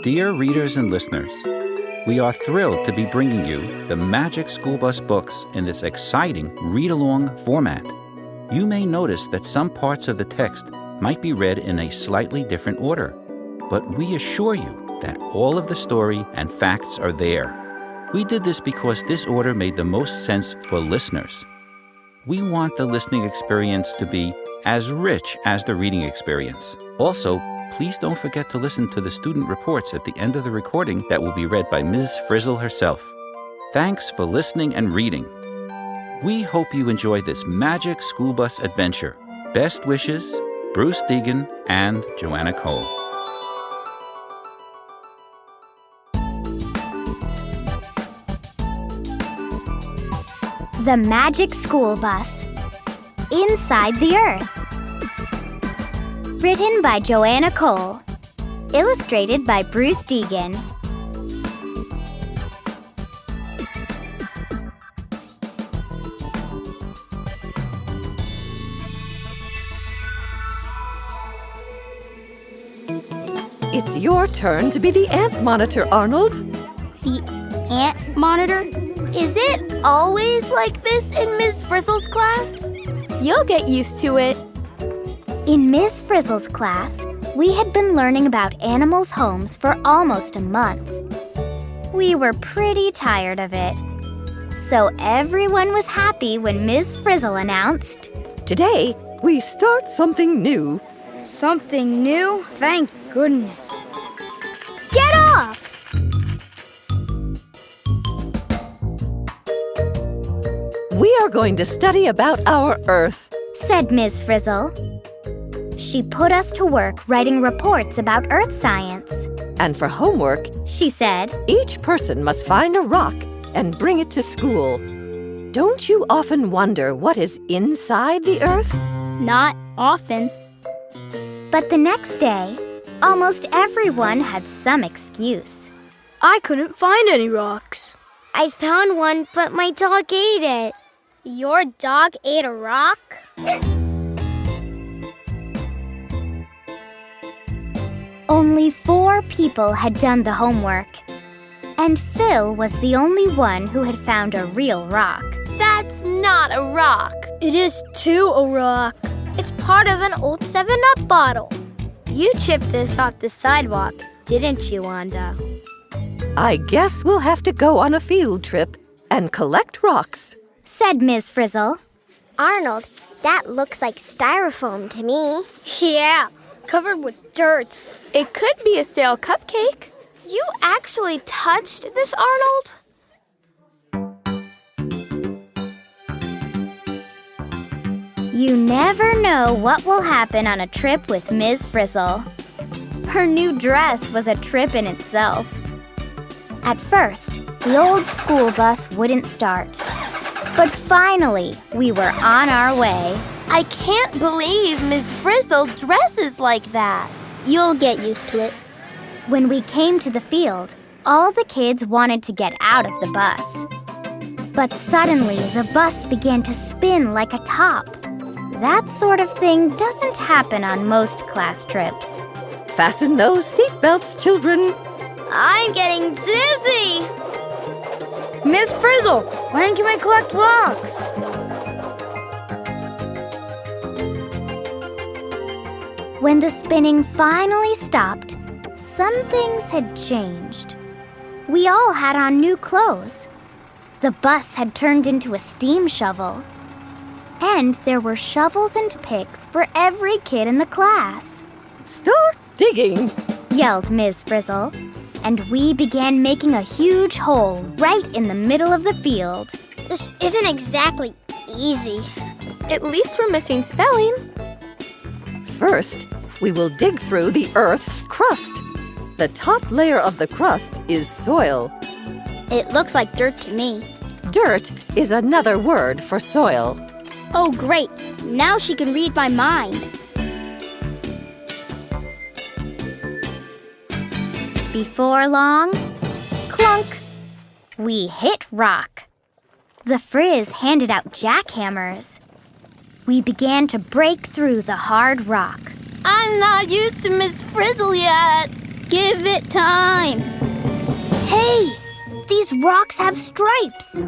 Dear readers and listeners, we are thrilled to be bringing you the Magic School Bus books in this exciting read-along format. You may notice that some parts of the text might be read in a slightly different order, but we assure you that all of the story and facts are there. We did this because this order made the most sense for listeners. We want the listening experience to be as rich as the reading experience. Also, please don't forget to listen to the student reports at the end of the recording that will be read by Ms. Frizzle herself. Thanks for listening and reading. We hope you enjoy this Magic School Bus adventure. Best wishes, Bruce Deegan and Joanna Cole. The Magic School Bus. Inside the Earth. Written by Joanna Cole. Illustrated by Bruce Deegan. It's your turn to be the ant monitor, Arnold. The ant monitor? Is it always like this in Ms. Frizzle's class? You'll get used to it. In Ms. Frizzle's class, we had been learning about animals' homes for almost a month. We were pretty tired of it. So everyone was happy when Ms. Frizzle announced, Today, we start something new. Something new? Thank goodness. "Get off!" We are going to study about our Earth, said Ms. Frizzle. She put us to work writing reports about Earth science. And for homework, She said, each person must find a rock and bring it to school. Don't you often wonder what is inside the Earth? "Not often." But the next day, almost everyone had some excuse. I couldn't find any rocks. "I found one, but my dog ate it." "Your dog ate a rock?" Only 4 people had done the homework, and Phil was the only one who had found a real rock. That's not a rock. It is too a rock. It's part of an old 7-Up bottle. You chipped this off the sidewalk, didn't you, Wanda? I guess we'll have to go on a field trip and collect rocks, said Ms. Frizzle. "Arnold, that looks like styrofoam to me." Yeah, covered with dirt. It could be a stale cupcake. You actually touched this, Arnold? You never know what will happen on a trip with Ms. Frizzle. Her new dress was a trip in itself. At first, the old school bus wouldn't start. But finally, we were on our way. I can't believe Ms. Frizzle dresses like that. You'll get used to it. When we came to the field, all the kids wanted to get out of the bus. But suddenly, the bus began to spin like a top. That sort of thing doesn't happen on most class trips. Fasten those seatbelts, children. I'm getting dizzy! Miss Frizzle, when can we collect rocks? When the spinning finally stopped, some things had changed. We all had on new clothes. The bus had turned into a steam shovel. And there were shovels and picks for every kid in the class. Start digging, yelled Ms. Frizzle. And we began making a huge hole right in the middle of the field. This isn't exactly easy. At least we're missing spelling. First, we will dig through the Earth's crust. The top layer of the crust is soil. It looks like dirt to me. Dirt is another word for soil. Oh, great. Now she can read my mind. Before long, clunk, we hit rock. The Frizz handed out jackhammers. We began to break through the hard rock. I'm not used to Miss Frizzle yet. Give it time. Hey, these rocks have stripes,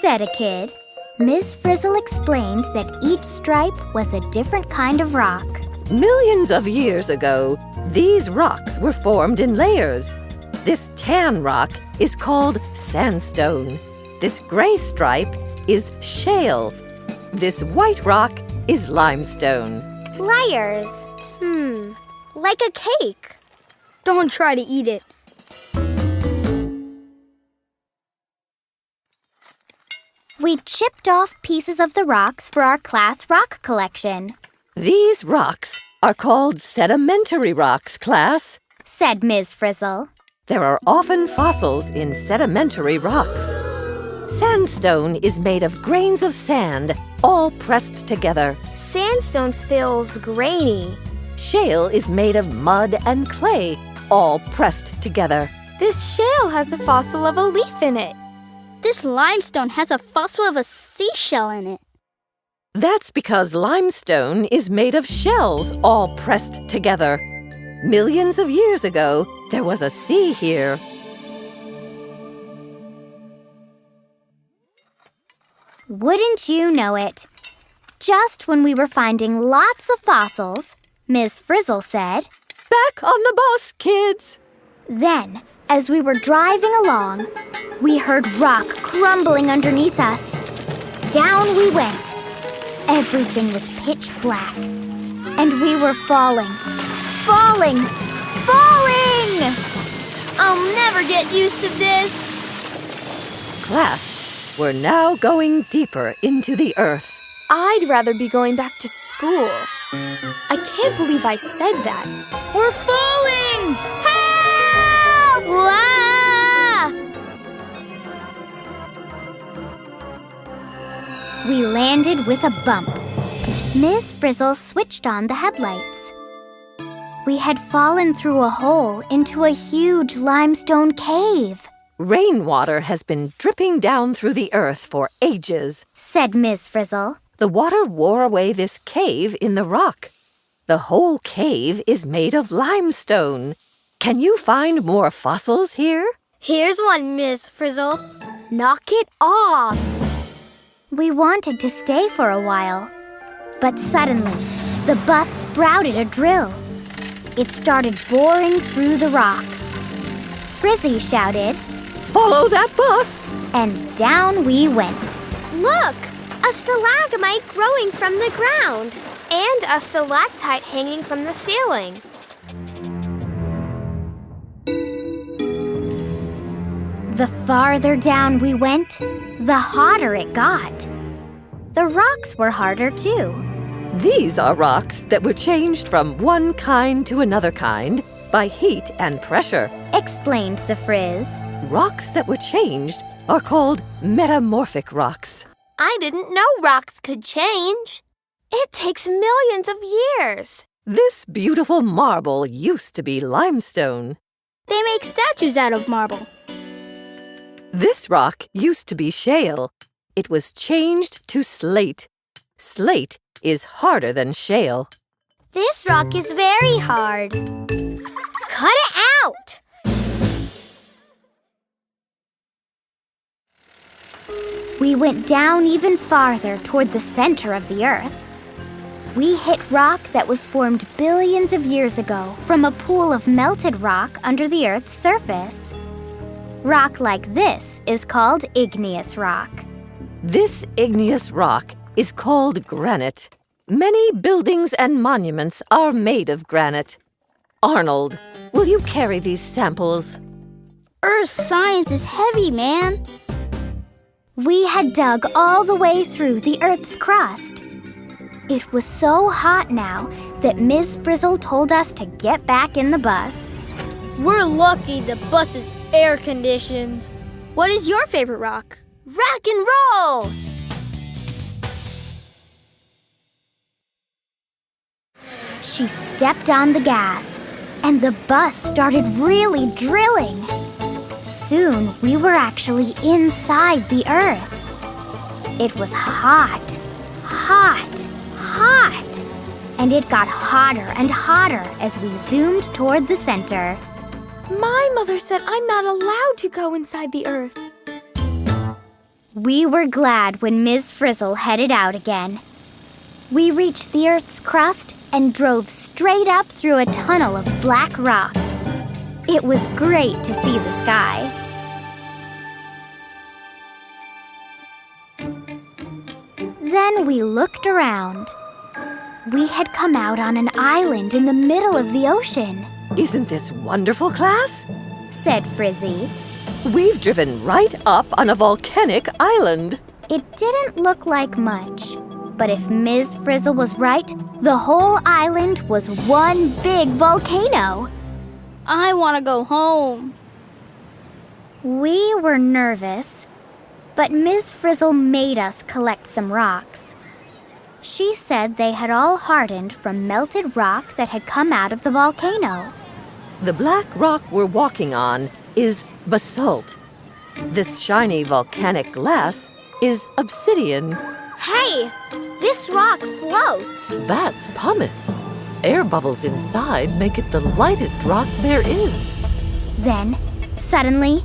said a kid. Ms. Frizzle explained that each stripe was a different kind of rock. Millions of years ago, these rocks were formed in layers. This tan rock is called sandstone. This gray stripe is shale. This white rock is limestone. Layers. Like a cake. Don't try to eat it. We chipped off pieces of the rocks for our class rock collection, These rocks are called sedimentary rocks, class. said Ms. Frizzle. There are often fossils in sedimentary rocks. Sandstone is made of grains of sand, all pressed together. Sandstone feels grainy. Shale is made of mud and clay, all pressed together. This shale has a fossil of a leaf in it. This limestone has a fossil of a seashell in it. That's because limestone is made of shells all pressed together. Millions of years ago, there was a sea here. Wouldn't you know it? Just when we were finding lots of fossils, Ms. Frizzle said. Back on the bus, kids! Then, as we were driving along, we heard rock crumbling underneath us. Down we went. Everything was pitch black. And we were falling. Falling! Falling! I'll never get used to this. Class, we're now going deeper into the earth. I'd rather be going back to school. I can't believe I said that. We're falling! Help! We landed with a bump. Ms. Frizzle switched on the headlights. We had fallen through a hole into a huge limestone cave, Rainwater has been dripping down through the earth for ages. said Ms. Frizzle. The water wore away this cave in the rock. The whole cave is made of limestone. Can you find more fossils here? Here's one, Miss Frizzle. Knock it off. We wanted to stay for a while, but suddenly the bus sprouted a drill. It started boring through the rock. Frizzy shouted, Follow that bus! and down we went. Look, a stalagmite growing from the ground. And a stalactite hanging from the ceiling. The farther down we went, the hotter it got. The rocks were harder too. These are rocks that were changed from one kind to another kind by heat and pressure. Explained the Frizz. Rocks that were changed are called metamorphic rocks. I didn't know rocks could change. It takes millions of years. This beautiful marble used to be limestone. They make statues out of marble. This rock used to be shale. It was changed to slate. Slate is harder than shale. This rock is very hard. Cut it out! We went down even farther toward the center of the earth. We hit rock that was formed billions of years ago from a pool of melted rock under the earth's surface. Rock like this is called igneous rock. This igneous rock is called granite. Many buildings and monuments are made of granite. Arnold, will you carry these samples? Earth science is heavy, man. We had dug all the way through the Earth's crust. It was so hot now that Ms. Frizzle told us to get back in the bus. We're lucky the bus is air-conditioned. What is your favorite rock? Rock and roll! She stepped on the gas, and the bus started really drilling. Soon, we were actually inside the Earth. It was hot, hot, hot, and it got hotter and hotter as we zoomed toward the center. My mother said I'm not allowed to go inside the earth. We were glad when Ms. Frizzle headed out again. We reached the Earth's crust and drove straight up through a tunnel of black rock. It was great to see the sky. Then we looked around. We had come out on an island in the middle of the ocean. Isn't this wonderful, class? Said Frizzy. We've driven right up on a volcanic island. It didn't look like much, but if Ms. Frizzle was right, the whole island was one big volcano. I want to go home. We were nervous, but Ms. Frizzle made us collect some rocks. She said they had all hardened from melted rock that had come out of the volcano. The black rock we're walking on is basalt. This shiny volcanic glass is obsidian. Hey, this rock floats. That's pumice. Air bubbles inside make it the lightest rock there is. Then, suddenly,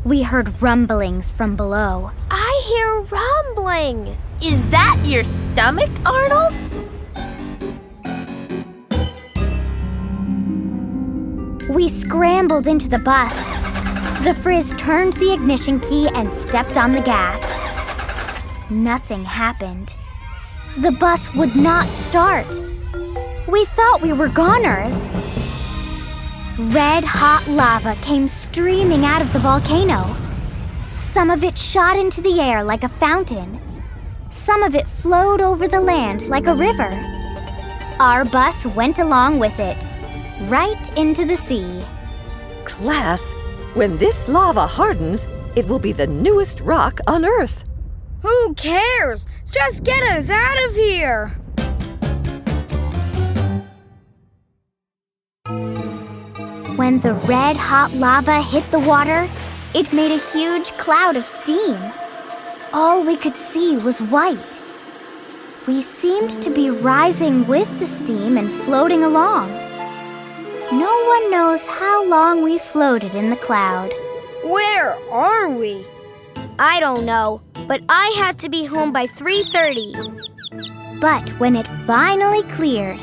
we heard rumblings from below. I hear rumbling. Is that your stomach, Arnold? We scrambled into the bus. The Frizz turned the ignition key and stepped on the gas. Nothing happened. The bus would not start. We thought we were goners. Red-hot lava came streaming out of the volcano. Some of it shot into the air like a fountain. Some of it flowed over the land like a river. Our bus went along with it, right into the sea. Class, when this lava hardens, it will be the newest rock on Earth. Who cares? Just get us out of here. When the red-hot lava hit the water, it made a huge cloud of steam. All we could see was white. We seemed to be rising with the steam and floating along. No one knows how long we floated in the cloud. Where are we? I don't know, but I had to be home by 3:30. But when it finally cleared,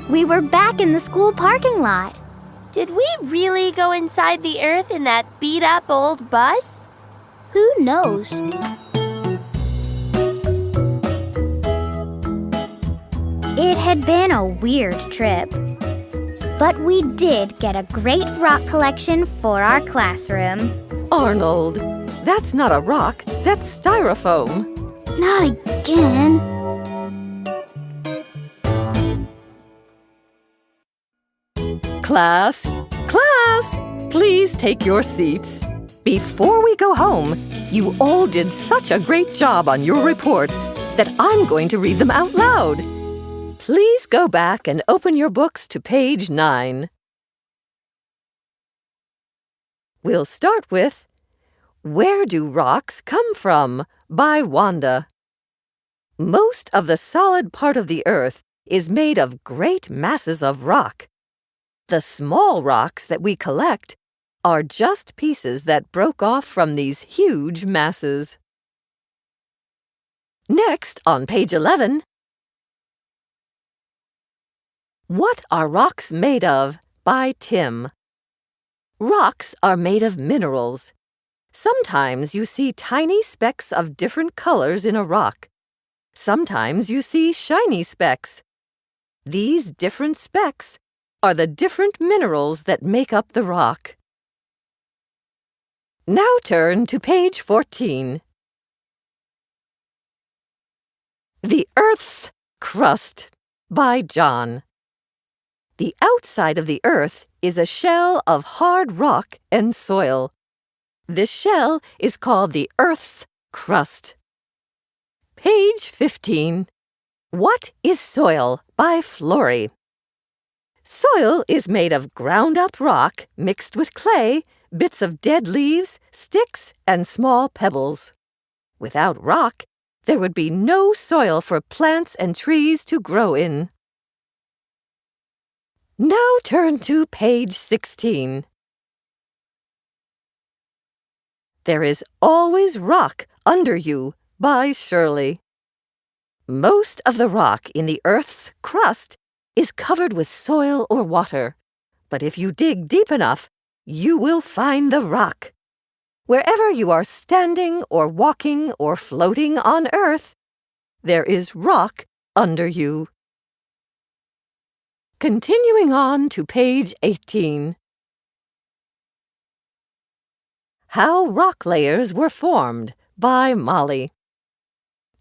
we were back in the school parking lot. Did we really go inside the earth in that beat-up old bus? Who knows? It had been a weird trip. But we did get a great rock collection for our classroom. Arnold, that's not a rock, that's styrofoam. Not again. Class, please take your seats. Before we go home, you all did such a great job on your reports that I'm going to read them out loud. Please go back and open your books to page 9. We'll start with Where Do Rocks Come From? By Wanda. Most of the solid part of the earth is made of great masses of rock. The small rocks that we collect are just pieces that broke off from these huge masses. Next, on page 11, What Are Rocks Made Of? By Tim. Rocks are made of minerals. Sometimes you see tiny specks of different colors in a rock. Sometimes you see shiny specks. These different specks are the different minerals that make up the rock. Now turn to page 14. The Earth's Crust by John. The outside of the earth is a shell of hard rock and soil. This shell is called the Earth's crust. Page 15. What is Soil? By Flory. Soil is made of ground-up rock mixed with clay, bits of dead leaves, sticks, and small pebbles. Without rock, there would be no soil for plants and trees to grow in. Now turn to page 16. There is always rock under you by Shirley. Most of the rock in the Earth's crust is covered with soil or water, but if you dig deep enough, you will find the rock. Wherever you are standing or walking or floating on Earth, there is rock under you. Continuing on to page 18. How Rock Layers Were Formed by Molly.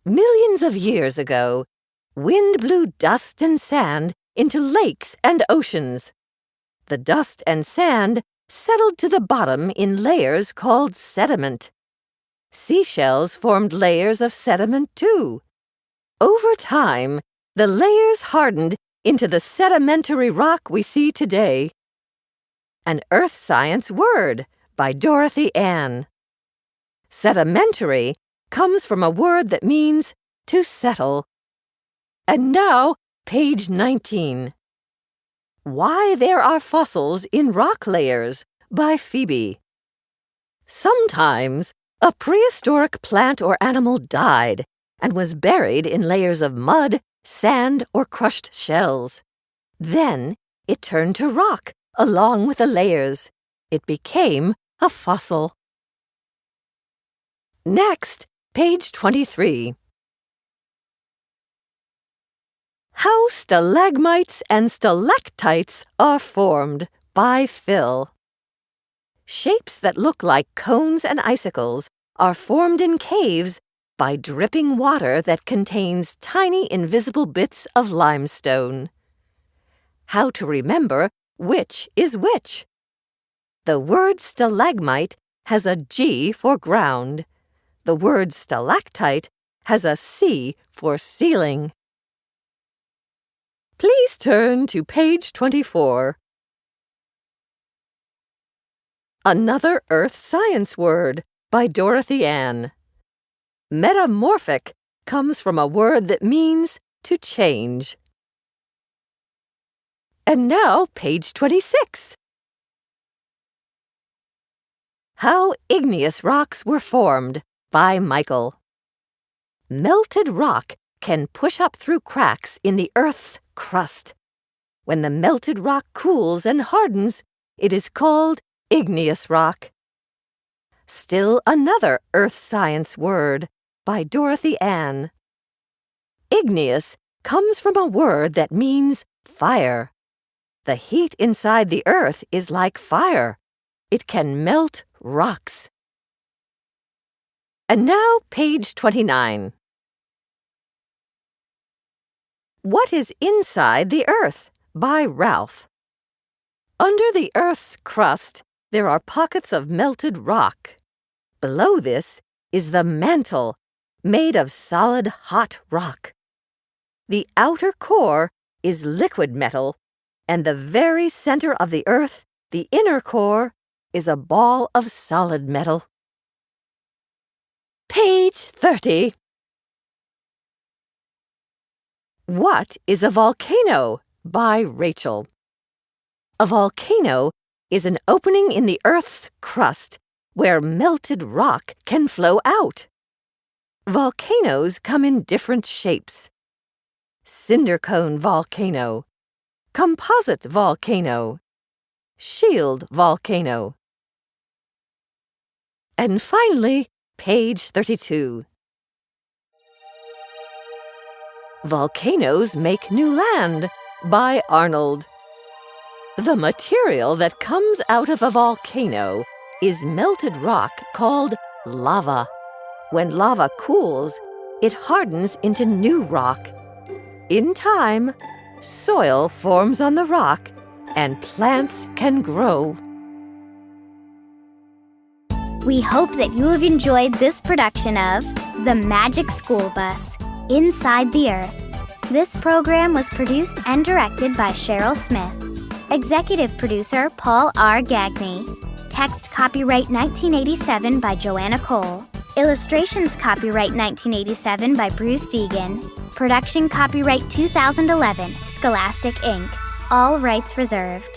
Millions of years ago, wind blew dust and sand into lakes and oceans. The dust and sand settled to the bottom in layers called sediment. Seashells formed layers of sediment too. Over time, the layers hardened into the sedimentary rock we see today. An Earth Science Word by Dorothy Ann. Sedimentary comes from a word that means to settle. And now, page 19. Why There Are Fossils in Rock Layers by Phoebe. Sometimes a prehistoric plant or animal died and was buried in layers of mud, sand, or crushed shells. Then it turned to rock along with the layers. It became a fossil. Next, page 23. How Stalagmites and Stalactites Are Formed by Phil. Shapes that look like cones and icicles are formed in caves by dripping water that contains tiny invisible bits of limestone. How to remember which is which. The word stalagmite has a G for ground. The word stalactite has a C for ceiling. Please turn to page 24. Another Earth Science Word by Dorothy Ann. Metamorphic comes from a word that means to change. And now, page 26. How Igneous Rocks Were Formed by Michael. Melted rock can push up through cracks in the Earth's crust. When the melted rock cools and hardens, it is called igneous rock. Still another Earth Science Word by Dorothy Ann. Igneous comes from a word that means fire. The heat inside the Earth is like fire. It can melt rocks. And now, page 29. What is Inside the Earth by Ralph. Under the Earth's crust, there are pockets of melted rock. Below this is the mantle, made of solid hot rock. The outer core is liquid metal, and the very center of the Earth, the inner core, is a ball of solid metal. Page 30. What is a volcano? By Rachel. A volcano is an opening in the Earth's crust where melted rock can flow out. Volcanoes come in different shapes. Cinder cone volcano, composite volcano, shield volcano. And finally, page 32. Volcanoes Make New Land by Arnold. The material that comes out of a volcano is melted rock called lava. When lava cools, it hardens into new rock. In time, soil forms on the rock and plants can grow. We hope that you have enjoyed this production of The Magic School Bus, Inside the Earth. This program was produced and directed by Cheryl Smith. Executive producer Paul R. Gagney. Text copyright 1987 by Joanna Cole. Illustrations copyright 1987 by Bruce Deegan. Production copyright 2011, Scholastic Inc. All rights reserved.